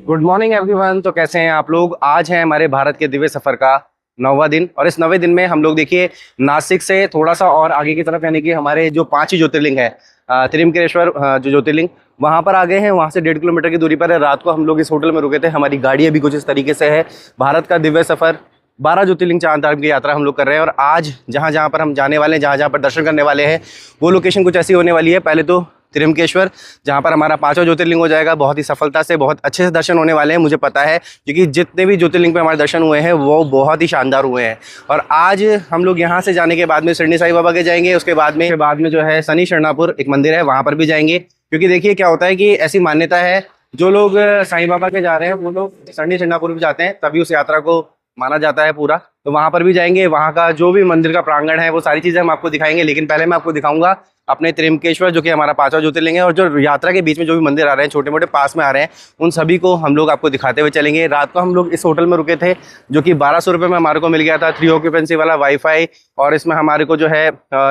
Good morning everyone. तो कैसे हैं आप लोग। आज है हमारे भारत के दिव्य सफर का 9वां दिन और इस 9वें दिन में हम लोग देखिए नासिक से थोड़ा सा और आगे की तरफ यानी कि हमारे जो 5 ही ज्योतिर्लिंग है त्रिमकेश्वर जो ज्योतिर्लिंग वहां पर आ गए हैं। वहां से 1.5 किलोमीटर की दूरी पर है। रात को हम लोग इस होटल में रुके थे। हमारी गाड़ी अभी कुछ इस तरीके से है। भारत का दिव्य सफर 12 ज्योतिर्लिंग चांद धाम की यात्रा हम लोग कर रहे हैं और आज जहाँ जहाँ पर हम जाने वाले हैं, जहाँ जहाँ पर दर्शन करने वाले हैं, वो लोकेशन कुछ ऐसी होने वाली है। पहले तो त्रिमकेश्वर जहाँ पर हमारा 5वां ज्योतिर्लिंग हो जाएगा। बहुत ही सफलता से बहुत अच्छे से दर्शन होने वाले हैं, मुझे पता है, क्योंकि जितने भी ज्योतिर्लिंग पे हमारे दर्शन हुए हैं वो बहुत ही शानदार हुए हैं। और आज हम लोग यहाँ से जाने के बाद में शिरडी साईं बाबा के जाएंगे। उसके बाद में जो है शनि शरणापुर एक मंदिर है, वहाँ पर भी जाएंगे। क्योंकि देखिए क्या होता है कि ऐसी मान्यता है, जो लोग साईं बाबा के जा रहे हैं वो लोग शनि शरणापुर भी जाते हैं, तभी उस यात्रा को माना जाता है पूरा। तो वहाँ पर भी जाएंगे। वहाँ का जो भी मंदिर का प्रांगण है वो सारी चीज़ें हम आपको दिखाएंगे। लेकिन पहले मैं आपको दिखाऊंगा अपने त्रिमकेश्वर, जो कि हमारा 5वां ज्योतिर्लिंग है। और जो यात्रा के बीच में जो भी मंदिर आ रहे हैं, छोटे मोटे पास में आ रहे हैं, उन सभी को हम लोग आपको दिखाते हुए चलेंगे। रात को हम लोग इस होटल में रुके थे, जो कि 1200 रुपये में हमारे को मिल गया था। 3 ऑक्यूपेंसी वाला वाईफाई और इसमें हमारे को जो है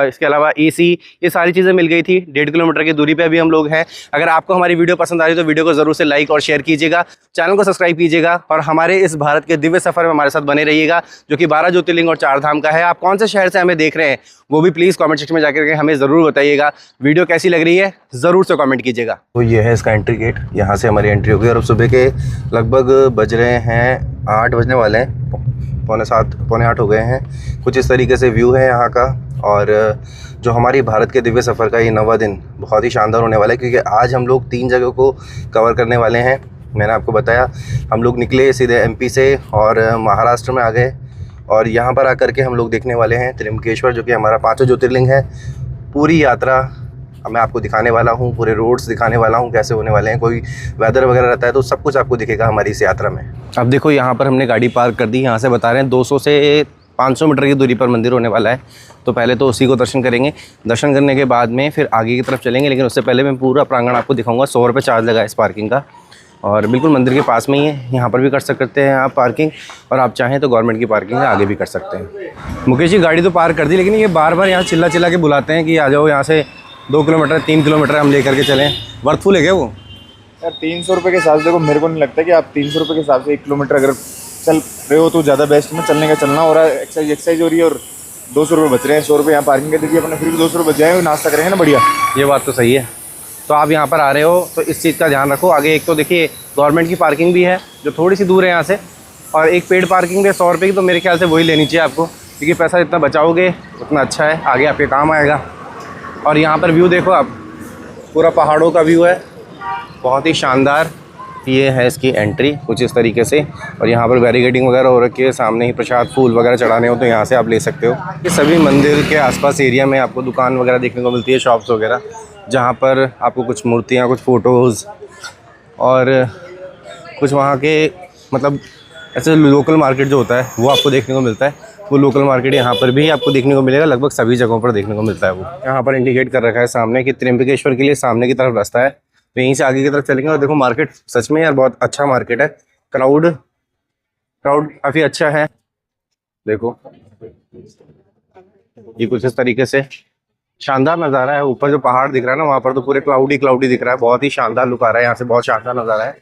इसके अलावा AC, ये सारी चीज़ें मिल गई थी। 1.5 किलोमीटर की दूरी पर अभी हम लोग हैं। अगर आपको हमारी वीडियो पसंद आ रही है तो वीडियो को जरूर से लाइक और शेयर कीजिएगा, चैनल को सब्सक्राइब कीजिएगा और हमारे इस भारत के दिव्य सफर में हमारे साथ बने रहिएगा, जो कि 12 ज्योतिर्लिंग और 4 धाम का है। आप कौन से शहर से हमें देख रहे हैं वो भी प्लीज़ कमेंट सेक्शन में जाकर के हमें ज़रूर बताइएगा। वीडियो कैसी लग रही है ज़रूर से कमेंट कीजिएगा। तो ये है इसका एंट्री गेट, यहाँ से हमारी एंट्री होगी। और अब सुबह के लगभग बज रहे हैं 8 बजने वाले हैं, पौने 7 पौने 8 हो गए हैं। कुछ इस तरीके से व्यू है यहाँ का। और जो हमारी भारत के दिव्य सफ़र का ये 9वां दिन बहुत ही शानदार होने वाला है, क्योंकि आज हम लोग 3 जगह को कवर करने वाले हैं। मैंने आपको बताया, हम लोग निकले सीधे MP से और महाराष्ट्र में आ गए और यहाँ पर आकर के हम लोग देखने वाले हैं त्रिमकेश्वर, जो कि हमारा 5वां ज्योतिर्लिंग है। पूरी यात्रा मैं आपको दिखाने वाला हूँ, पूरे रोड्स दिखाने वाला हूँ कैसे होने वाले हैं। कोई वेदर वगैरह रहता है तो सब कुछ आपको दिखेगा हमारी इस यात्रा में। अब देखो यहाँ पर हमने गाड़ी पार्क कर दी। यहाँ से बता रहे हैं 200 से 500 मीटर की दूरी पर मंदिर होने वाला है। तो पहले तो उसी को दर्शन करेंगे। दर्शन करने के बाद में फिर आगे की तरफ चलेंगे। लेकिन उससे पहले मैं पूरा प्रांगण आपको दिखाऊंगा। 100 रुपये चार्ज लगा इस पार्किंग का और बिल्कुल मंदिर के पास में ही है। यहाँ पर भी कर सकते हैं आप पार्किंग, और आप चाहें तो गवर्नमेंट की पार्किंग है, आगे भी कर सकते हैं। मुकेश जी गाड़ी तो पार्क कर दी, लेकिन ये बार बार यहाँ चिल्ला चिल्ला के बुलाते हैं कि आ जाओ, यहाँ से 2 किलोमीटर 3 किलोमीटर हम लेकर के चलें। वर्थफुल है क्या वो? यार 300 रुपये के हिसाब से देखो, मेरे को नहीं लगता कि आप 300 रुपये के हिसाब से 1 किलोमीटर अगर चल रहे हो तो ज़्यादा बेस्ट में। चलने का चलना हो रहा है, एक्सरसाइज हो रही है और 200 रुपये बच रहे हैं। 100 रुपये यहाँ पार्किंग के दीजिए अपने, फिर भी 200 रुपये बच जाएंगे, नाश्ता करेंगे ना बढ़िया। ये बात तो सही है। तो आप यहाँ पर आ रहे हो तो इस चीज़ का ध्यान रखो। आगे एक तो देखिए गवर्नमेंट की पार्किंग भी है जो थोड़ी सी दूर है यहाँ से, और एक पेड पार्किंग है 100 रुपये की। तो मेरे ख्याल से वही लेनी चाहिए आपको, क्योंकि पैसा जितना बचाओगे उतना अच्छा है, आगे आपके काम आएगा। और यहाँ पर व्यू देखो आप, पूरा पहाड़ों का व्यू है, बहुत ही शानदार। ये है इसकी एंट्री कुछ इस तरीके से। और यहाँ पर बैरिकेडिंग वगैरह हो रखी है। सामने ही प्रसाद फूल वगैरह चढ़ाने हो तो यहाँ से आप ले सकते हो। ये सभी मंदिर के आसपास एरिया में आपको दुकान वगैरह देखने को मिलती है, शॉप्स वगैरह, जहाँ पर आपको कुछ मूर्तियाँ, कुछ फ़ोटोज़ और कुछ वहाँ के मतलब ऐसे लोकल मार्केट जो होता है वो आपको देखने को मिलता है। वो लोकल मार्केट यहाँ पर भी आपको देखने को मिलेगा, लगभग सभी जगहों पर देखने को मिलता है वो। यहाँ पर इंडिकेट कर रखा है सामने कि त्रिम्बकेश्वर के लिए सामने की तरफ रास्ता है, तो यहीं से आगे की तरफ चलेंगे। और देखो मार्केट सच में यार बहुत अच्छा मार्केट है। क्राउड काफ़ी अच्छा है। देखो ये कुछ इस तरीके से शानदार नज़ारा है। ऊपर जो पहाड़ दिख रहा है ना, वहाँ पर तो पूरे क्लाउडी दिख रहा है। बहुत ही शानदार लुक आ रहा है यहाँ से, बहुत शानदार नज़ारा है।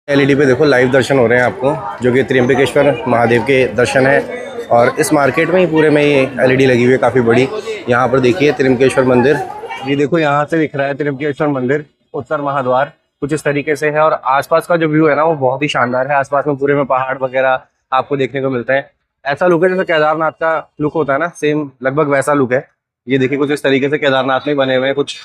LED पे देखो लाइव दर्शन हो रहे हैं आपको, जो कि त्रिम्बकेश्वर महादेव के दर्शन है। और इस मार्केट में ही पूरे में ये LED लगी हुई है काफ़ी बड़ी। यहाँ पर देखिए त्रिम्बकेश्वर मंदिर, ये देखो यहाँ से दिख रहा है त्रिम्बकेश्वर मंदिर, उत्तर महाद्वार कुछ इस तरीके से है। और आसपास का जो व्यू है ना वो बहुत ही शानदार है। आसपास में पूरे में पहाड़ वगैरह आपको देखने को मिलता है। ऐसा लुक है जैसे केदारनाथ का लुक होता है ना, सेम लगभग वैसा लुक है। ये देखिए कुछ इस तरीके से केदारनाथ में बने हुए हैं, कुछ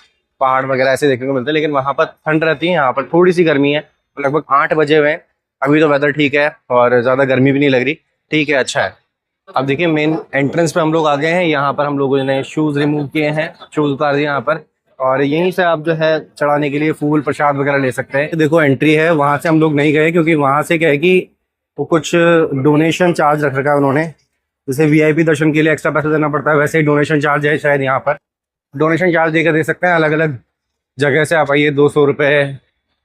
पहाड़ वगैरह ऐसे देखने को मिलते हैं। लेकिन वहाँ पर ठंड रहती है, यहाँ पर थोड़ी सी गर्मी है। लगभग 8 बजे हुए हैं, अभी तो वेदर ठीक है और ज़्यादा गर्मी भी नहीं लग रही, ठीक है, अच्छा है। अब देखिए मेन एंट्रेंस पे हम लोग आ गए हैं। यहाँ पर हम लोगों ने शूज़ रिमूव किए हैं, शूज़ उतार दिए यहाँ पर। और यहीं से आप जो है चढ़ाने के लिए फूल प्रसाद वगैरह ले सकते हैं। देखो एंट्री है, वहाँ से हम लोग नहीं गए क्योंकि वहाँ से क्या है कि वो कुछ डोनेशन चार्ज रख रखा है उन्होंने। जैसे VIP दर्शन के लिए एक्स्ट्रा पैसा देना पड़ता है, वैसे ही डोनेशन चार्ज है शायद। यहाँ पर डोनेशन चार्ज देकर दे सकते हैं। अलग अलग जगह से आप आइए, 200 रुपये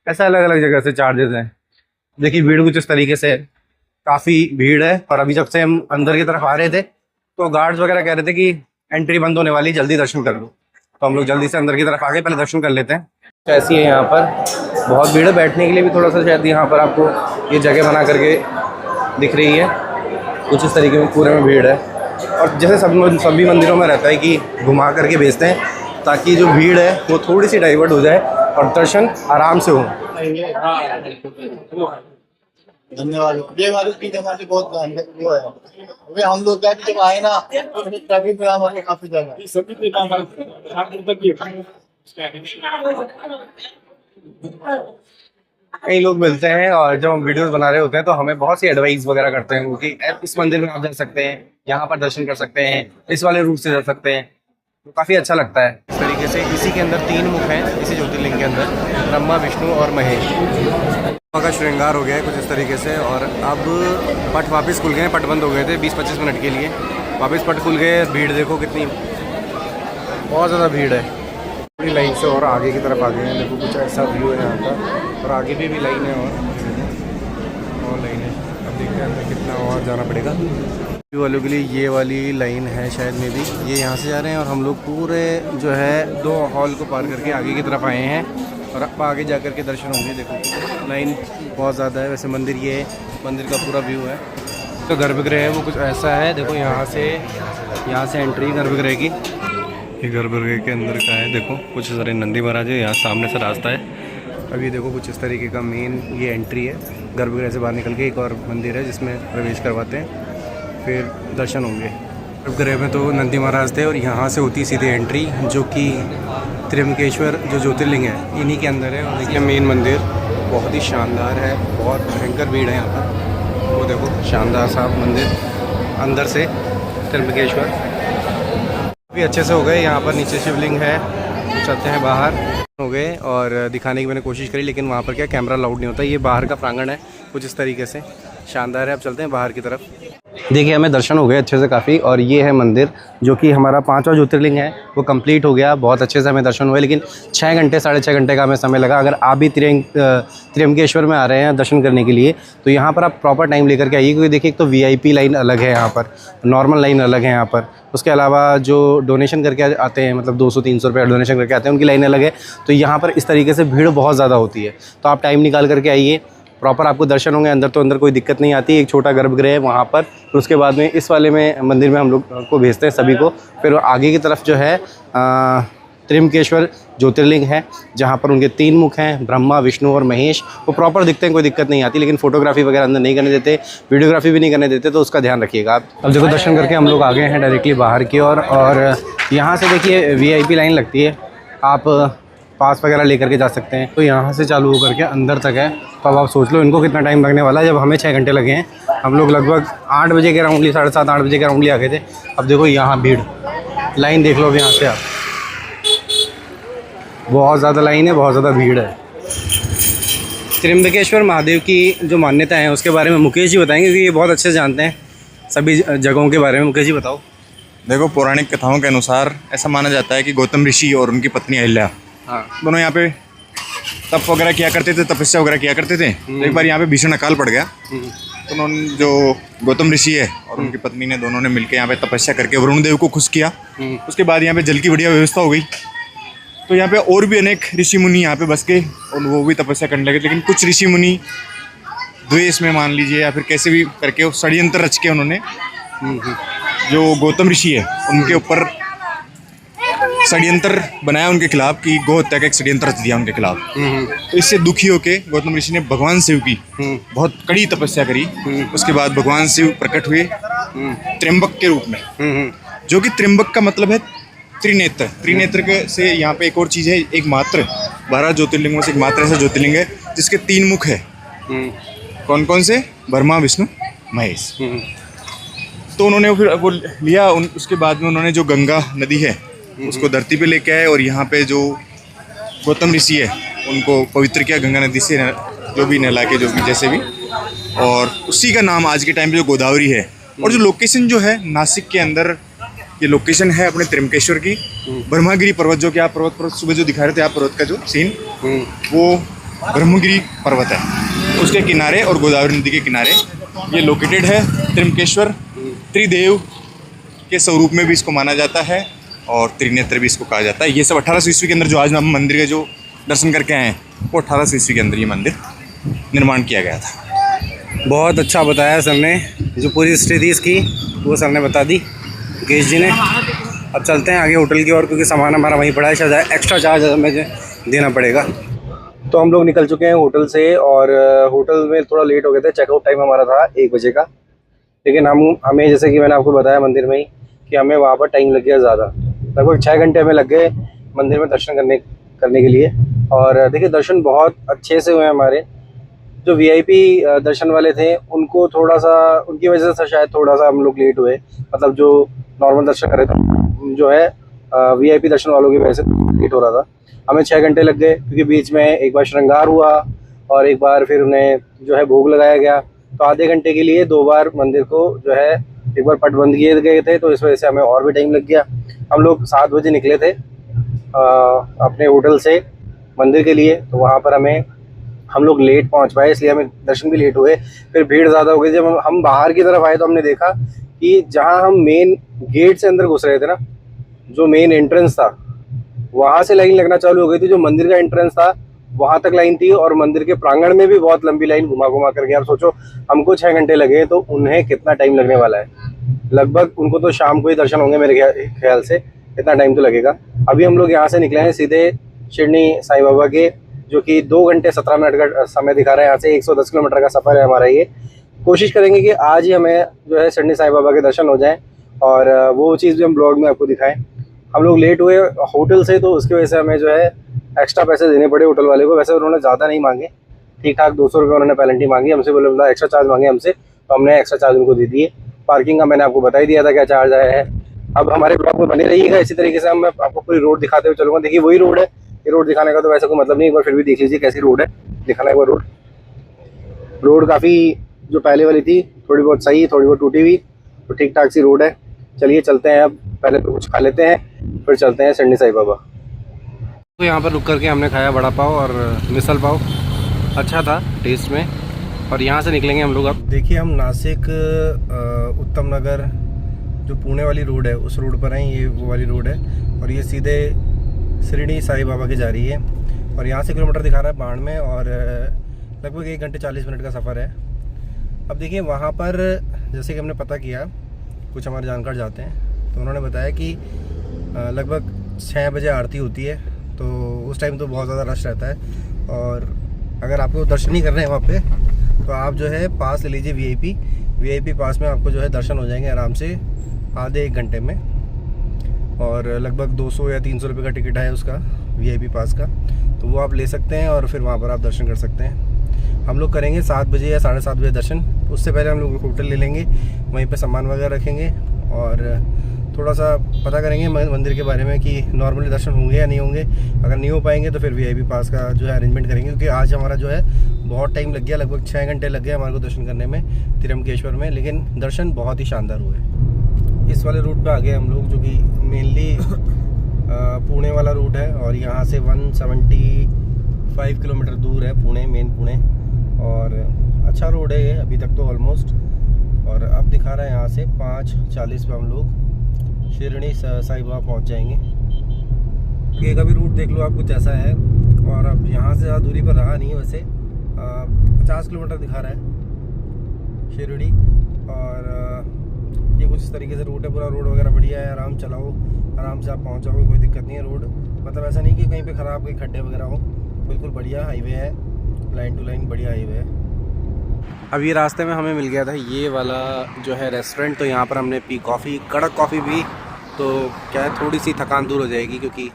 ऐसा अलग अलग जगह से चार्जेस हैं। देखिए भीड़ कुछ इस तरीके से, काफ़ी भीड़ है। और अभी जब से हम अंदर की तरफ आ रहे थे तो गार्ड्स वगैरह कह रहे थे कि एंट्री बंद होने वाली, जल्दी दर्शन कर लो। तो हम लोग जल्दी से अंदर की तरफ आ गए, पहले दर्शन कर लेते हैं। ऐसी है यहाँ पर, बहुत भीड़ है, बैठने के लिए भी थोड़ा सा शायद यहाँ पर आपको ये जगह बना करके दिख रही है, कुछ इस तरीके में पूरे में भीड़ है। और जैसे सभी मंदिरों में रहता है कि घुमा करके भेजते हैं ताकि जो भीड़ है वो थोड़ी सी डाइवर्ट हो जाए और दर्शन आराम से हो। धन्यवाद। ये हमारे की हमारी बहुत वो है, अभी हम लोग क्या जब आए ना ट्रैफिक में हमारे काफी ज्यादा कई लोग मिलते हैं और जब हम वीडियोस बना रहे होते हैं तो हमें बहुत सी एडवाइस वगैरह करते हैं कि इस मंदिर में आप जा सकते हैं, यहाँ पर दर्शन कर सकते हैं, इस वाले रूट से जा सकते हैं, तो काफ़ी अच्छा लगता है। इस तरीके से इसी के अंदर 3 मुख हैं, इसी ज्योतिर्लिंग के अंदर, ब्रह्मा, विष्णु और महेश। का श्रृंगार हो गया है कुछ इस तरीके से, और अब पट वापस खुल गए हैं, पट बंद हो गए थे 20-25 मिनट के लिए, वापस पट खुल गए। भीड़ देखो कितनी, बहुत ज़्यादा भीड़ है। पूरी लाइन से और आगे की तरफ आ गए हैं, देखो कुछ ऐसा व्यू है यहाँ का, और आगे भी लाइन है और लाइन है। अब देखते हैं अंदर कितना और जाना पड़ेगा। व्यू वालों के लिए ये वाली लाइन है शायद में भी, ये यहाँ से जा रहे हैं और हम लोग पूरे जो है 2 हॉल को पार करके आगे की तरफ आए हैं और अब आगे जा कर के दर्शन होंगे। देखो लाइन बहुत ज़्यादा है। वैसे मंदिर, ये मंदिर का पूरा व्यू है। तो गर्भगृह है वो कुछ ऐसा है, देखो यहाँ से एंट्री गर्भगृह की, ये गर्भगृह के अंदर का है। देखो कुछ सारे नंदी महाराज है, यहाँ सामने से रास्ता है। अभी देखो कुछ इस तरीके का मेन ये एंट्री है। गर्भगृह से बाहर निकल के एक और मंदिर है जिसमें प्रवेश करवाते हैं, फिर दर्शन होंगे। गर्भगृह में तो नंदी महाराज थे और यहाँ से होती सीधी एंट्री, जो कि त्र्यंबकेश्वर जो ज्योतिर्लिंग है इन्हीं के अंदर है। और देखिए मेन मंदिर बहुत ही शानदार है, बहुत भयंकर भीड़ है यहाँ पर। वो देखो शानदार सा मंदिर अंदर से त्र्यंबकेश्वर भी अच्छे से हो गए। यहाँ पर नीचे शिवलिंग है, चलते हैं बाहर हो गए और दिखाने की मैंने कोशिश करी, लेकिन वहाँ पर क्या कैमरा अलाउड नहीं होता। ये बाहर का प्रांगण है कुछ इस तरीके से, शानदार है। अब चलते हैं बाहर की तरफ। देखिए हमें दर्शन हो गए अच्छे से काफ़ी, और ये है मंदिर जो कि हमारा 5वां ज्योतिर्लिंग है, वो कंप्लीट हो गया। बहुत अच्छे से हमें दर्शन हुए, लेकिन 6 घंटे 6.5 घंटे का हमें समय लगा। अगर आप भी त्र्यंबकेश्वर में आ रहे हैं दर्शन करने के लिए तो यहाँ पर आप प्रॉपर टाइम लेकर के आइए, क्योंकि देखिए एक तो VIP लाइन अलग है यहाँ पर, नॉर्मल लाइन अलग है यहाँ पर। उसके अलावा जो डोनेशन करके आते हैं, मतलब 200-300 रुपये डोनेशन करके आते हैं, उनकी लाइन अलग है। तो यहाँ पर इस तरीके से भीड़ बहुत ज़्यादा होती है, तो आप टाइम निकाल करके आइए, प्रॉपर आपको दर्शन होंगे। अंदर तो अंदर कोई दिक्कत नहीं आती, एक छोटा गर्भगृह है वहाँ पर। फिर उसके बाद में इस वाले में मंदिर में हम लोग को भेजते हैं सभी को। फिर आगे की तरफ जो है त्र्यंबकेश्वर ज्योतिर्लिंग है, जहाँ पर उनके 3 मुख हैं, ब्रह्मा, विष्णु और महेश। वो प्रॉपर दिखते हैं, कोई दिक्कत नहीं आती, लेकिन फोटोग्राफी वगैरह अंदर नहीं करने देते, वीडियोग्राफी भी नहीं करने देते, तो उसका ध्यान रखिएगा आप। अब देखो दर्शन करके हम लोग आ गए हैं डायरेक्टली बाहर की ओर, और यहाँ से देखिए VIP लाइन लगती है, आप पास वगैरह लेकर के जा सकते हैं। तो यहाँ से चालू होकर के अंदर तक है। तो अब आप सोच लो इनको कितना टाइम लगने वाला है, जब हमें 6 घंटे लगे हैं। हम लोग लगभग 8 बजे के राउंडली, 7:30-8 बजे के राउंडली आ गए थे। अब देखो यहाँ भीड़, लाइन देख लो अब यहाँ से आप, बहुत ज़्यादा लाइन है, बहुत ज़्यादा भीड़ है। त्र्यंबकेश्वर महादेव की जो मान्यता है उसके बारे में मुकेश जी बताएंगे, क्योंकि ये बहुत अच्छे से जानते हैं सभी जगहों के बारे में। मुकेश जी बताओ। देखो पौराणिक कथाओं के अनुसार ऐसा माना जाता है कि गौतम ऋषि और उनकी पत्नी अहिल्या दोनों यहाँ पे तप वगैरह किया करते थे, तपस्या वगैरह किया करते थे। तो एक बार यहाँ पे भीषण अकाल पड़ गया, तो उन्होंने, जो गौतम ऋषि है और उनकी पत्नी ने, दोनों ने मिलकर यहाँ पे तपस्या करके वरुण देव को खुश किया। उसके बाद यहाँ पे जल की बढ़िया व्यवस्था हो गई, तो यहाँ पे और भी अनेक ऋषि मुनि यहाँ पे बस के और वो भी तपस्या करने लगे। लेकिन कुछ ऋषि मुनि द्वेष में मान लीजिए या फिर कैसे भी करके षड्यंत्र रच के उन्होंने जो गौतम ऋषि है उनके ऊपर षड्यंत्र बनाया उनके खिलाफ, कि गौ हत्या का एक षड्यंत्र रच दिया उनके खिलाफ। तो इससे दुखी होके गौतम ऋषि ने भगवान शिव की बहुत कड़ी तपस्या करी। उसके बाद भगवान शिव प्रकट हुए त्र्यंबक के रूप में, जो कि त्र्यंबक का मतलब है त्रिनेत्र। त्रिनेत्र के से यहाँ पे एक और चीज़ है, एक मात्र 12 ज्योतिर्लिंगों में से एक मात्र ऐसा ज्योतिर्लिंग है जिसके 3 मुख है। कौन कौन से? ब्रह्मा, विष्णु, महेश। तो उन्होंने फिर वो लिया। उसके बाद में उन्होंने जो गंगा नदी है उसको धरती पे लेके आए, और यहाँ पे जो गौतम ऋषि है उनको पवित्र किया गंगा नदी से, जो भी नहला के, जो भी जैसे भी। और उसी का नाम आज के टाइम पे जो गोदावरी है। और जो लोकेशन जो है नासिक के अंदर, ये लोकेशन है अपने त्र्यंबकेश्वर की। ब्रह्मगिरी पर्वत, जो कि आप पर्वत सुबह जो दिखा रहे थे आप पर्वत का जो सीन, वो ब्रह्मगिरी पर्वत है, उसके किनारे और गोदावरी नदी के किनारे ये लोकेटेड है त्र्यंबकेश्वर। त्रिदेव के स्वरूप में भी इसको माना जाता है और त्रिनेत्र भी इसको कहा जाता है। ये सब 1800 ईस्वी के अंदर जो आज हम मंदिर का जो दर्शन करके आए हैं। वो 1800 ईस्वी के अंदर ये मंदिर निर्माण किया गया था। बहुत अच्छा बताया सर ने, जो पूरी हिस्ट्री थी इसकी वो सर ने बता दी, मुकेश जी ने। अब चलते हैं आगे होटल की ओर, क्योंकि सामान हमारा वहीं पड़ा है, शायद एक्स्ट्रा चार्ज हमें देना पड़ेगा। तो हम लोग निकल चुके हैं होटल से, और होटल में थोड़ा लेट हो गए थे। चेकआउट टाइम हमारा था 1 बजे का, लेकिन हमें जैसे कि मैंने आपको बताया मंदिर में ही कि हमें वहाँ पर टाइम लग गया ज़्यादा, लगभग 6 घंटे हमें लग गए मंदिर में दर्शन करने के लिए। और देखिए दर्शन बहुत अच्छे से हुए हमारे। जो वीआईपी दर्शन वाले थे उनको थोड़ा सा, उनकी वजह से शायद थोड़ा सा हम लोग लेट हुए, मतलब जो नॉर्मल दर्शन कर रहे थे, जो है वीआईपी दर्शन वालों की वजह से लेट हो रहा था। हमें 6 घंटे लग गए, क्योंकि बीच में एक बार श्रृंगार हुआ और एक बार फिर उन्हें जो है भोग लगाया गया। तो आधे घंटे के लिए 2 बार मंदिर को जो है एक बार पट बंद किए गए थे, तो इस वजह से हमें और भी टाइम लग गया। हम लोग 7 बजे निकले थे अपने होटल से मंदिर के लिए, तो वहाँ पर हम लोग लेट पहुँच पाए, इसलिए हमें दर्शन भी लेट हुए। फिर भीड़ ज़्यादा हो गई। जब हम बाहर की तरफ आए तो हमने देखा कि जहाँ हम मेन गेट से अंदर घुस रहे थे ना, जो मेन एंट्रेंस था, वहाँ से लाइन लगना चालू हो गई थी। जो मंदिर का एंट्रेंस था वहाँ तक लाइन थी, और मंदिर के प्रांगण में भी बहुत लंबी लाइन घुमा घुमा करके। आप सोचो हमको 6 घंटे लगे, तो उन्हें कितना टाइम लगने वाला है। लगभग उनको तो शाम को ही दर्शन होंगे मेरे ख्याल से, इतना टाइम तो लगेगा। अभी हम लोग यहाँ से निकले हैं सीधे शिरडी साईं बाबा के, जो कि 2 घंटे 17 मिनट का समय दिखा रहा है। यहाँ से 110 किलोमीटर का सफ़र है हमारा। ये कोशिश करेंगे कि आज ही हमें जो है शिरडी साईं बाबा के दर्शन हो जाएँ, और वो चीज़ भी हम ब्लॉग में आपको दिखाएं। हम लोग लेट हुए होटल से, तो उसकी वजह से हमें जो है एक्स्ट्रा पैसे देने पड़े होटल वाले को। वैसे उन्होंने ज़्यादा नहीं मांगे, ठीक ठाक 200 रुपये उन्होंने पेनल्टी मांगी हमसे, बोले मतलब एक्स्ट्रा चार्ज मांगे हमसे, तो हमने एक्स्ट्रा चार्ज उनको दे दिए। पार्किंग का मैंने आपको बता ही दिया था क्या चार्ज आया है। अब हमारे ब्लॉग में बने रहिएगा, इसी तरीके से मैं आपको पूरी रोड दिखाते हुए चलूँगा। देखिए वही रोड है, ये रोड दिखाने का तो वैसे कोई मतलब नहीं, एक बार फिर भी देख लीजिए कैसी रोड है, दिखाना एक बार रोड काफ़ी जो पहले वाली थी थोड़ी बहुत सही, थोड़ी बहुत टूटी हुई, तो ठीक ठाक सी रोड है। चलिए चलते हैं, अब पहले तो कुछ खा लेते हैं, फिर चलते हैं शिरडी साईं बाबा। तो यहाँ पर रुक करके हमने खाया वड़ा पाव और मिसल पाव, अच्छा था टेस्ट में। और यहाँ से निकलेंगे हम लोग। अब देखिए हम नासिक उत्तम नगर जो पुणे वाली रोड है उस रोड पर हैं, ये वो वाली रोड है, और ये सीधे शिरडी साईं बाबा की जा रही है। और यहाँ से किलोमीटर दिखा रहा है 92, और लगभग 1 घंटे 40 मिनट का सफ़र है। अब देखिए वहाँ पर जैसे कि हमने पता किया, कुछ हमारे जानकार जाते हैं, तो उन्होंने बताया कि लगभग 6 बजे आरती होती है, तो उस टाइम तो बहुत ज़्यादा रश रहता है। और अगर आपको दर्शन ही करने हैं वहाँ पे, तो आप जो है पास ले लीजिए वीआईपी पास में आपको जो है दर्शन हो जाएंगे आराम से आधे 1 घंटे में। और लगभग 200 या 300 रुपये का टिकट है उसका वीआईपी पास का, तो वो आप ले सकते हैं और फिर वहाँ पर आप दर्शन कर सकते हैं। हम लोग करेंगे 7 बजे या 7:30 बजे दर्शन। उससे पहले हम लोग होटल ले लेंगे, वहीं पे सामान वगैरह रखेंगे और थोड़ा सा पता करेंगे मंदिर के बारे में कि नॉर्मली दर्शन होंगे या नहीं होंगे। अगर नहीं हो पाएंगे तो फिर वीआईपी पास का जो है अरेंजमेंट करेंगे, क्योंकि आज हमारा जो है बहुत टाइम लग गया, लगभग 6 घंटे लग गए हमारे को दर्शन करने में त्र्यंबकेश्वर में, लेकिन दर्शन बहुत ही शानदार हुए। इस वाले रूट पे आ गए हम लोग, जो कि मेनली पुणे वाला रूट है, और यहाँ से 175 किलोमीटर दूर है पुणे, मेन पुणे, और अच्छा रोड है ये अभी तक तो ऑलमोस्ट। और अब दिखा रहा है यहाँ से 5:40 पे हम लोग शिरडी साईं बाबा पहुँच जाएंगे। ये का भी रूट देख लो आप, कुछ ऐसा है। और अब यहाँ से ज़्यादा दूरी पर रहा नहीं, वैसे 50 किलोमीटर दिखा रहा है शिरडी। और ये कुछ इस तरीके से रूट है, पूरा रोड वगैरह बढ़िया है, आराम चलाओ, आराम से आप पहुँच जाओगे, कोई दिक्कत नहीं है। रोड मतलब ऐसा नहीं कि कहीं पे ख़राब, कहीं खड्डे वगैरह हो, बिल्कुल बढ़िया हाईवे है, लाइन टू लाइन बढ़िया हाईवे है। अब ये रास्ते में हमें मिल गया था ये वाला जो है रेस्टोरेंट, तो यहाँ पर हमने पी कॉफ़ी, कड़क कॉफ़ी पी, तो क्या है थोड़ी सी थकान दूर हो जाएगी, क्योंकि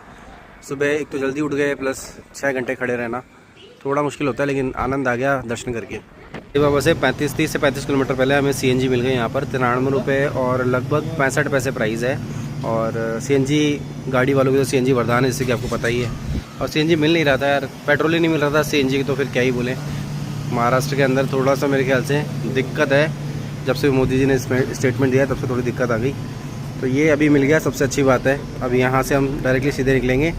सुबह एक तो जल्दी उठ गए, प्लस 6 घंटे खड़े रहना थोड़ा मुश्किल होता है, लेकिन आनंद आ गया दर्शन करके। ये बाबा से 30 से 35 किलोमीटर पहले हमें सीएनजी मिल गई यहाँ पर 93 रुपये और लगभग 65 पैसे प्राइस है। और सीएनजी गाड़ी वालों की तो सीएनजी वरदान है, जैसे कि आपको पता ही है। और सीएनजी मिल नहीं रहा था यार, पेट्रोल ही नहीं मिल रहा था सीएनजी की, तो फिर क्या ही बोलें। महाराष्ट्र के अंदर थोड़ा सा मेरे ख्याल से दिक्कत है, जब से मोदी जी ने स्टेटमेंट दिया तब से थोड़ी दिक्कत आ गई, तो ये अभी मिल गया, सबसे अच्छी बात है। अब यहाँ से हम डायरेक्टली सीधे निकलेंगे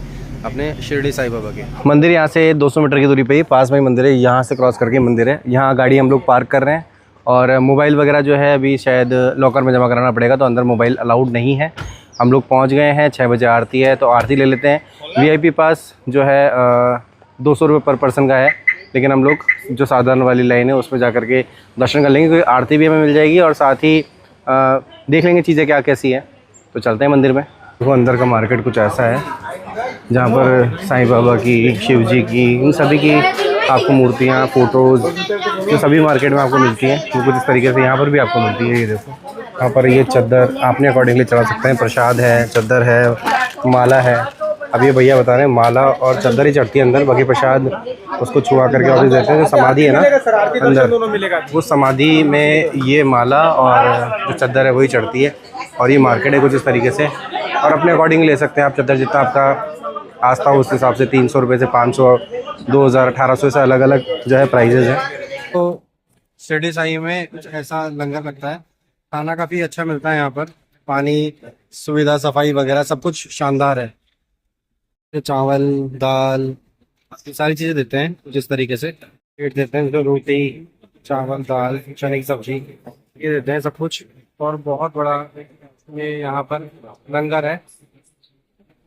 अपने शिरडी साईं बाबा के मंदिर। यहाँ से 200 मीटर की दूरी पे ही पास में ही मंदिर है, यहाँ से क्रॉस करके मंदिर है। यहाँ गाड़ी हम लोग पार्क कर रहे हैं, और मोबाइल वगैरह जो है अभी शायद लॉकर में जमा कराना पड़ेगा, तो अंदर मोबाइल अलाउड नहीं है। हम लोग पहुँच गए हैं, 6 बजे आरती है, तो आरती ले लेते हैं। वीआईपी पास जो है ₹200 पर पर्सन का है, लेकिन हम लोग जो साधारण वाली लाइन है उसमें जा करके दर्शन कर लेंगे, क्योंकि आरती भी हमें मिल जाएगी और साथ ही देख लेंगे चीज़ें क्या कैसी है। तो चलते हैं मंदिर में। देखो अंदर का मार्केट कुछ ऐसा है जहाँ पर साईं बाबा की, शिव जी की, इन सभी की आपको मूर्तियाँ, फ़ोटोज़ जो सभी मार्केट में आपको मिलती हैं वो कुछ इस तरीके से यहाँ पर भी आपको मिलती है। ये देखो यहाँ पर ये चद्दर आपने अकॉर्डिंगली चढ़ा सकते हैं, प्रसाद है, चद्दर है, माला है। अब ये भैया बता रहे हैं माला और चद्दर ही चढ़ती है अंदर, बाकी प्रसाद उसको छुआ करके वापस देते हैं। जो समाधि है ना अंदर, वो समाधि में ये माला और जो चद्दर है वही चढ़ती है। और ये मार्केट है कुछ इस तरीके से, और अपने अकॉर्डिंग ले सकते हैं आप चद्दर, जितना आपका आस्था हो उस हिसाब से। 300 रुपये से 500, 2000, 1800 से अलग अलग जो है प्राइजेज हैं। तो शिरडी साई में कुछ ऐसा लंगर लगता है, खाना काफ़ी अच्छा मिलता है यहाँ पर, पानी, सुविधा, सफाई वगैरह सब कुछ शानदार है। चावल, दाल, ये सारी चीज़ें देते हैं जिस तरीके से पेट देते हैं, जो रोटी, चावल, दाल, चने की सब्जी ये देते हैं सब कुछ। और बहुत बड़ा ये यहाँ पर लंगर है,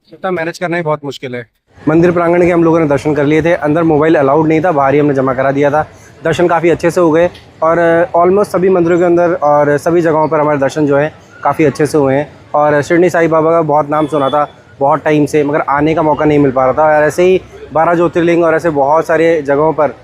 इतना मैनेज करना ही बहुत मुश्किल है। मंदिर प्रांगण के हम लोगों ने दर्शन कर लिए थे, अंदर मोबाइल अलाउड नहीं था, बाहर ही हमने जमा करा दिया था। दर्शन काफ़ी अच्छे से हो गए और ऑलमोस्ट सभी मंदिरों के अंदर और सभी जगहों पर हमारे दर्शन जो है काफ़ी अच्छे से हुए हैं। और शिरडी साई बाबा का बहुत नाम सुना था बहुत टाइम से, मगर आने का मौका नहीं मिल पा रहा था। और ऐसे ही 12 ज्योतिर्लिंग और ऐसे बहुत सारे जगहों पर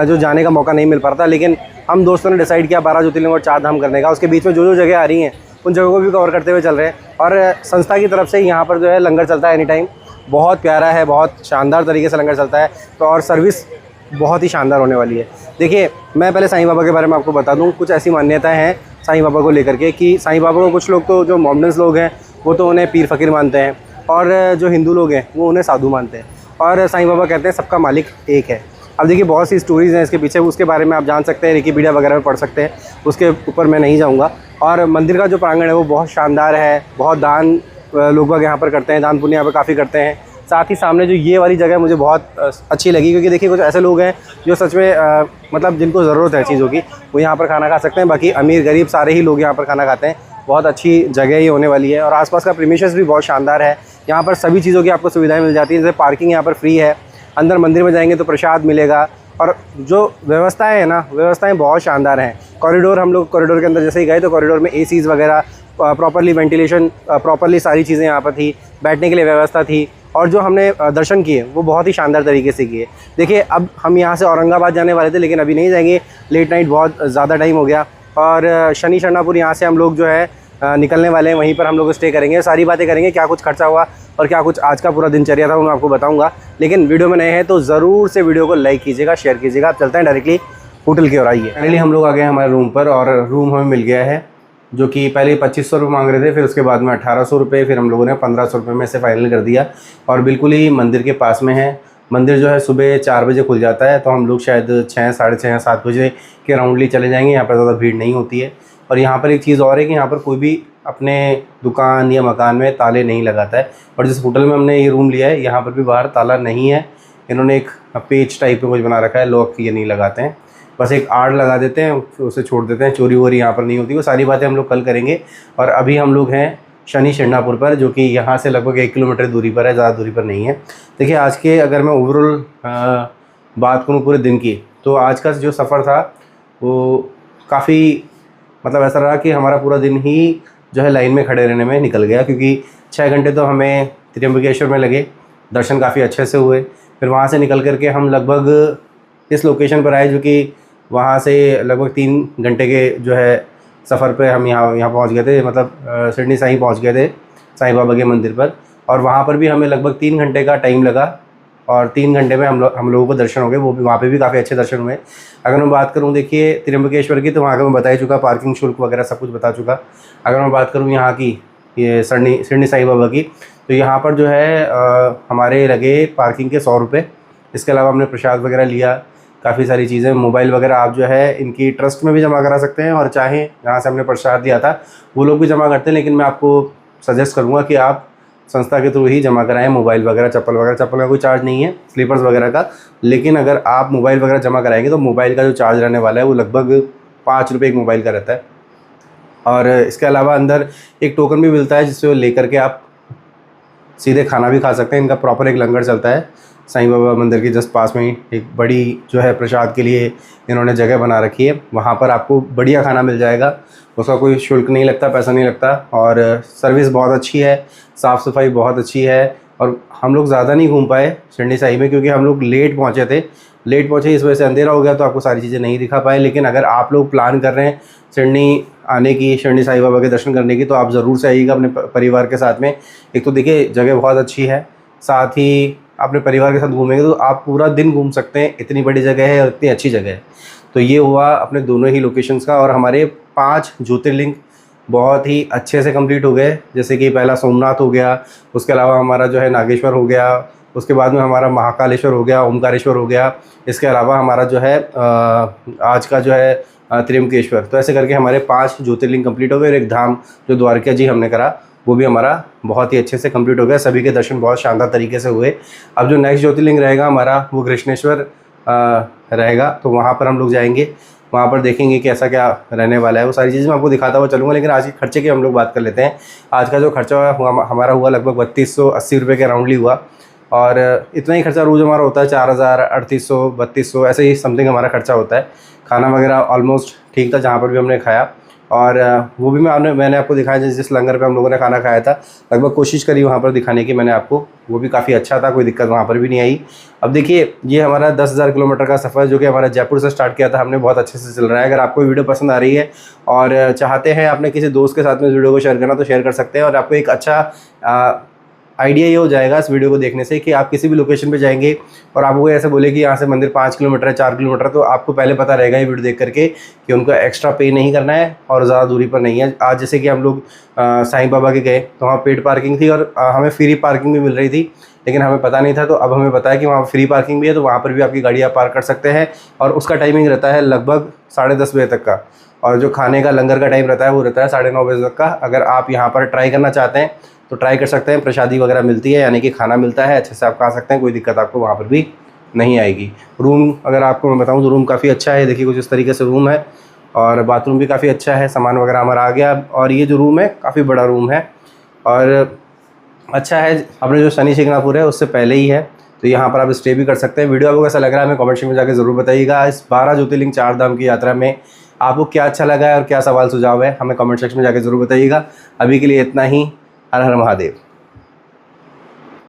जो जाने का मौका नहीं मिल पा रहा था, लेकिन हम दोस्तों ने डिसाइड किया 12 ज्योतिर्लिंग और 4 धाम करने का। उसके बीच में जो जो जगह आ रही हैं उन जगहों को भी कवर करते हुए चल रहे हैं। और संस्था की तरफ से यहाँ पर जो है लंगर चलता है एनी टाइम, बहुत प्यारा है, बहुत शानदार तरीके से लंगर चलता है। तो और सर्विस बहुत ही शानदार होने वाली है। देखिए मैं पहले साईं बाबा के बारे में आपको बता दूं, कुछ ऐसी मान्यताएं हैं साईं बाबा को लेकर के कि साईं बाबा को कुछ लोग तो जो मॉडर्न्स लोग हैं वो तो उन्हें पीर फ़कीर मानते हैं, और जो हिंदू लोग हैं वो उन्हें साधु मानते हैं। और साईं बाबा कहते हैं सबका मालिक एक है। अब देखिए बहुत सी स्टोरीज़ हैं इसके पीछे, उसके बारे में आप जान सकते हैं, विकिपीडिया वगैरह में पढ़ सकते हैं, उसके ऊपर मैं नहीं जाऊँगा। और मंदिर का जो प्रांगण है वो बहुत शानदार है, बहुत दान लोग बाग यहाँ पर करते हैं, दान पुण्य यहाँ पर काफ़ी करते हैं। साथ ही सामने जो ये वाली जगह मुझे बहुत अच्छी लगी, क्योंकि देखिए कुछ ऐसे लोग हैं जो सच में मतलब जिनको ज़रूरत है चीज़ों की, वो यहाँ पर खाना खा सकते हैं। बाकी अमीर गरीब सारे ही लोग यहाँ पर खाना खाते हैं। बहुत अच्छी जगह ही होने वाली है। और आसपास का प्रीमिसेस भी बहुत शानदार है। यहाँ पर सभी चीज़ों की आपको सुविधाएं मिल जाती हैं, जैसे पार्किंग यहाँ पर फ्री है, अंदर मंदिर में जाएंगे तो प्रसाद मिलेगा, और जो व्यवस्थाएं हैं ना, व्यवस्थाएं बहुत शानदार हैं। कॉरिडोर, हम लोग कॉरिडोर के अंदर जैसे ही गए तो कॉरिडोर में एसीज़ वगैरह, प्रॉपर्ली वेंटिलेशन, प्रॉपर्ली सारी चीज़ें यहाँ पर थी, बैठने के लिए व्यवस्था थी। और जो हमने दर्शन किए वो बहुत ही शानदार तरीके से किए। देखिए अब हम यहाँ से औरंगाबाद जाने वाले थे, लेकिन अभी नहीं जाएंगे, लेट नाइट बहुत ज़्यादा टाइम हो गया। और शनि शरणापुर यहाँ से हम लोग जो है निकलने वाले हैं, वहीं पर हम लोग स्टे करेंगे, सारी बातें करेंगे, क्या कुछ खर्चा हुआ और क्या कुछ आज का पूरा दिनचर्या था वो मैं आपको बताऊंगा। लेकिन वीडियो में नए हैं तो ज़रूर से वीडियो को लाइक कीजिएगा, शेयर कीजिएगा। आप चलते हैं डायरेक्टली होटल की ओर। आइए, फाइनली हम लोग आ गए हमारे रूम पर, और रूम हमें मिल गया है, जो कि पहले 2500 रुपये मांग रहे थे, फिर उसके बाद में 1800 रुपये, फिर हम लोगों ने 1500 रुपये में से फाइनल कर दिया। और बिल्कुल ही मंदिर के पास में है। मंदिर जो है सुबह 4 बजे खुल जाता है, तो हम लोग शायद 6, साढ़े 6, 7 बजे के राउंडली चले जाएंगे। यहाँ पर ज़्यादा भीड़ नहीं होती है। और यहाँ पर एक चीज़ और है कि यहाँ पर कोई भी अपने दुकान या मकान में ताले नहीं लगाता है। और जिस होटल में हमने ये रूम लिया है यहाँ पर भी बाहर ताला नहीं है, इन्होंने एक पेज टाइप में कुछ बना रखा है, लॉक ये नहीं लगाते हैं, बस एक आड़ लगा देते हैं, उसे छोड़ देते हैं। चोरी वोरी यहाँ पर नहीं होती। वो सारी बातें हम लोग कल करेंगे। और अभी हम लोग हैं शनि शरणापुर पर, जो कि यहाँ से लगभग 1 किलोमीटर दूरी पर है, ज़्यादा दूरी पर नहीं है। देखिए आज के अगर मैं ओवरऑल बात करूँ पूरे दिन की, तो आज का जो सफ़र था वो काफ़ी मतलब ऐसा रहा कि हमारा पूरा दिन ही जो है लाइन में खड़े रहने में निकल गया, क्योंकि 6 घंटे तो हमें त्र्यंबकेश्वर में लगे, दर्शन काफ़ी अच्छे से हुए। फिर वहाँ से निकल करके हम लगभग इस लोकेशन पर आए, जो कि वहाँ से लगभग 3 घंटे के जो है सफ़र पे हम यहाँ पहुँच गए थे, मतलब शिरडी साईं पहुँच गए थे, साईं बाबा के मंदिर पर। और वहाँ पर भी हमें लगभग 3 घंटे का टाइम लगा, और 3 घंटे में हम लोगों को दर्शन हो गए। वो भी वहाँ पे भी काफ़ी अच्छे दर्शन हुए। अगर मैं बात करूँ देखिए त्र्यंबकेश्वर की, तो वहाँ का मैं बता ही चुका, पार्किंग शुल्क वगैरह सब कुछ बता चुका। अगर मैं बात करूँ यहाँ की, ये शिरडी साईं बाबा की, तो यहाँ पर जो है हमारे लगे पार्किंग के 100 रुपये। इसके अलावा हमने प्रसाद वगैरह लिया, काफ़ी सारी चीज़ें, मोबाइल वगैरह आप जो है इनकी ट्रस्ट में भी जमा करा सकते हैं, और चाहें जहाँ से हमने प्रसाद दिया था वो लोग भी जमा करते हैं। लेकिन मैं आपको सजेस्ट करूँगा कि आप संस्था के थ्रू ही जमा कराएं, मोबाइल वगैरह, चप्पल का कोई चार्ज नहीं है, स्लीपर्स वगैरह का। लेकिन अगर आप मोबाइल वगैरह जमा कराएंगे तो मोबाइल का जो चार्ज रहने वाला है वो लगभग 5 रुपये एक मोबाइल का रहता है। और इसके अलावा अंदर एक टोकन भी मिलता है, जिससे वो लेकर के आप सीधे खाना भी खा सकते हैं। इनका प्रॉपर एक लंगर चलता है, साईं बाबा मंदिर के जस्ट पास में ही एक बड़ी जो है प्रसाद के लिए इन्होंने जगह बना रखी है। वहाँ पर आपको बढ़िया खाना मिल जाएगा, उसका कोई शुल्क नहीं लगता, पैसा नहीं लगता, और सर्विस बहुत अच्छी है, साफ़ सफाई बहुत अच्छी है। और हम लोग ज़्यादा नहीं घूम पाए शिरडी साई में क्योंकि हम लोग लेट पहुँचे, इस वजह से अंधेरा हो गया, तो आपको सारी चीज़ें नहीं दिखा पाए। लेकिन अगर आप लोग प्लान कर रहे हैं शिरडी आने की, शिरडी साई बाबा के दर्शन करने की, तो आप ज़रूर से आइएगा अपने परिवार के साथ में। एक तो देखिए जगह बहुत अच्छी है, साथ ही अपने परिवार के साथ घूमेंगे तो आप पूरा दिन घूम सकते हैं, इतनी बड़ी जगह है और इतनी अच्छी जगह है। तो ये हुआ अपने दोनों ही लोकेशंस का, और हमारे 5 ज्योतिर्लिंग बहुत ही अच्छे से कंप्लीट हो गए। जैसे कि पहला सोमनाथ हो गया, उसके अलावा हमारा जो है नागेश्वर हो गया, उसके बाद में हमारा महाकालेश्वर हो गया, ओमकारेश्वर हो गया, इसके अलावा हमारा जो है आज का जो है त्र्यंबकेश्वर। तो ऐसे करके हमारे 5 ज्योतिर्लिंग कंप्लीट हो गए, और एक धाम जो द्वारका जी हमने करा वो भी हमारा बहुत ही अच्छे से कंप्लीट हो गया। सभी के दर्शन बहुत शानदार तरीके से हुए। अब जो नेक्स्ट ज्योतिर्लिंग रहेगा हमारा वो कृष्णेश्वर रहेगा, तो वहाँ पर हम लोग जाएंगे, वहाँ पर देखेंगे कि ऐसा क्या रहने वाला है। वो सारी चीज़ें मैं आपको दिखाता हुआ चलूँगा। लेकिन आज के खर्चे की हम लोग बात कर लेते हैं। आज का जो खर्चा हुआ हमारा हुआ लगभग 3280 रुपये के अराउंडली हुआ, और इतना ही खर्चा रोज़ हमारा होता है, 4000, 3800, 3200 ऐसे ही समथिंग हमारा खर्चा होता है। खाना वगैरह ऑलमोस्ट ठीक था जहाँ पर भी हमने खाया, और वो भी मैंने आपको दिखाया जिस लंगर पे हम लोगों ने खाना खाया था, लगभग कोशिश करी वहाँ पर दिखाने की मैंने आपको, वो भी काफ़ी अच्छा था, कोई दिक्कत वहाँ पर भी नहीं आई। अब देखिए ये हमारा 10,000 किलोमीटर का सफ़र जो कि हमारा जयपुर से स्टार्ट किया था हमने, बहुत अच्छे से चल रहा है। अगर आपको वीडियो पसंद आ रही है और चाहते हैं आपने किसी दोस्त के साथ में इस वीडियो को शेयर करना, तो शेयर कर सकते हैं। और आपको एक अच्छा आइडिया ये हो जाएगा इस वीडियो को देखने से कि आप किसी भी लोकेशन पे जाएंगे और आपको ऐसे बोले कि यहाँ से मंदिर 5 किलोमीटर है, 4 किलोमीटर, तो आपको पहले पता रहेगा ये वीडियो देख करके कि उनको एक्स्ट्रा पे नहीं करना है और ज़्यादा दूरी पर नहीं है। आज जैसे कि हम लोग साईं बाबा के गए तो वहाँ पेड पार्किंग थी और हमें फ्री पार्किंग भी मिल रही थी, लेकिन हमें पता नहीं था। तो अब हमें पता है कि वहाँ फ्री पार्किंग भी है, तो वहाँ पर भी आपकी गाड़ी आप पार्क कर सकते हैं। और उसका टाइमिंग रहता है लगभग 10:30 बजे तक का, और जो खाने का लंगर का टाइम रहता है वो रहता है 9:30 बजे तक का। अगर आप यहाँ पर ट्राई करना चाहते हैं तो ट्राई कर सकते हैं। प्रसादी वगैरह मिलती है, यानी कि खाना मिलता है, अच्छे से आप खा सकते हैं, कोई दिक्कत आपको वहाँ पर भी नहीं आएगी। रूम अगर आपको मैं बताऊँ तो रूम काफ़ी अच्छा है, देखिए कुछ इस तरीके से रूम है, और बाथरूम भी काफ़ी अच्छा है, सामान वगैरह हमारा आ गया। और ये जो रूम है काफ़ी बड़ा रूम है और अच्छा है, अपने जो शनि शिंगणापुर है उससे पहले ही है, तो यहाँ पर आप स्टे भी कर सकते हैं। वीडियो आपको कैसा लग रहा है हमें कमेंट सेक्शन में जाकर ज़रूर बताइएगा। इस 12 ज्योतिर्लिंग 4 धाम की यात्रा में आपको क्या अच्छा लगा है और क्या सवाल सुझाव है, हमें कमेंट सेक्शन में जाकर ज़रूर बताइएगा। अभी के लिए इतना ही। हर हर महादेव।